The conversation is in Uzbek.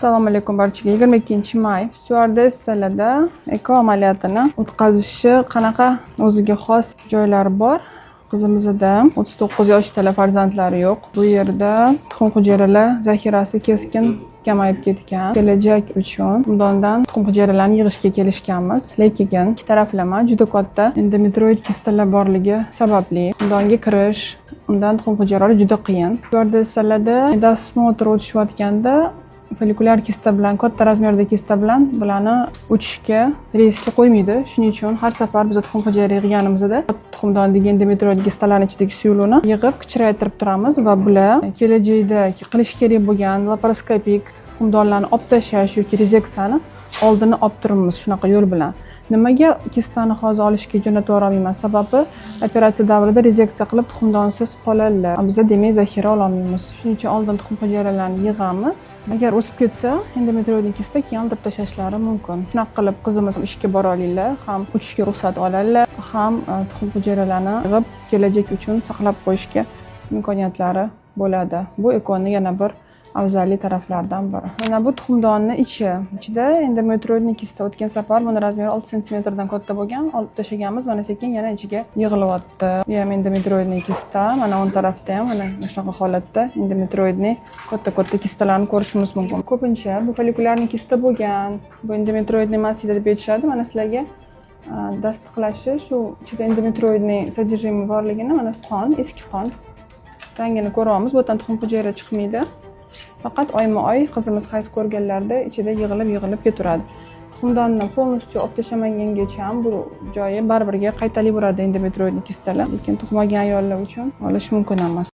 Assalomu alaykum barchaga. 22-may styuardessalarda eko amaliyotini o'tkazishi qanaqa o'ziga xos joylari bor. Qizimizda 39 yoshda farzandlari yo'q. Bu yerda tuxum hujayralar zaxirasi keskin kamayib ketgan. Kelajak uchun undan tuxum hujayralarni yig'ishga kelishganmiz. Lekin ikki taraflama juda katta endometrioid kistalar borligi sababli undanga kirish, undan tuxum hujayralari juda qiyin. Styuardessalarda dosмотр o'tishayotganda folikulyar kista bilan, katta razmerdagi kista bilan bularni uchishga reysga qo'ymaydi. Shuning uchun har safar biz tuxum hujayra yig'ganimizda tuxumdondagi endometrioid kistalarning ichidagi suyuluvni yig'ib kichraytirib turamiz va bular kelajakda qilish kerak bo'lgan laparoskopik tuxumdonlarni olib tashlash yoki rezeksiyani oldini olib turibmiz shunaqa yo'l bilan. Nimaga kistani hozir olishga jo'natib yubormayman? Sababi operatsiya davrida rezeksiya qilib tuxumdonsiz qoladilar. Bizda demak zaxira ola olmaymiz. Shuning uchun oldin tuxum hujayralarni yig'amiz. Agar o'sib ketsa, endometrioid kista keyin oldirib tashlashlari mumkin. Shunaqa qilib qizimiz ishga bora oladilar, ham uchishga ruxsat oladilar, ham tuxum hujayralarni yig'ib kelajak uchun saqlab qo'yishga imkoniyatlari bo'ladi. Bu ekonni yana bir afzalli taraflardan biri. Mana bu tuxumdonning ichida endometrioid kista o'tgan safar buni razmeri 6 cm dan katta bo'lgan, olib tashlaganmiz. Mana sekin yana ichiga yig'ilyapti. Bu ham endometrioid kista. Mana o'ng tarafda ham mana shunaqa holatda endometrioidning katta kistalarni ko'rishimiz mumkin. Ko'pincha bu folikulyar kista bo'lgan, bu endometrioid masida deb aytishadi. Mana sizlarga tasdiqlashi shu ichida endometrioidning sodержимый borligini, mana qon, eski qon rangini ko'ryapmiz. Bu yerdan tuxum hujayra chiqmaydi. Faqat oyma-oy qizimiz hayz ko'rganlarda ichida yig'ilib keturadi. Tuxumdonni полностью olib tashlamagangacha ham bu joyi baribirga qaytalib yuradi endometrioid kistalar. Lekin tug'magan ayollar uchun olish mumkin emas.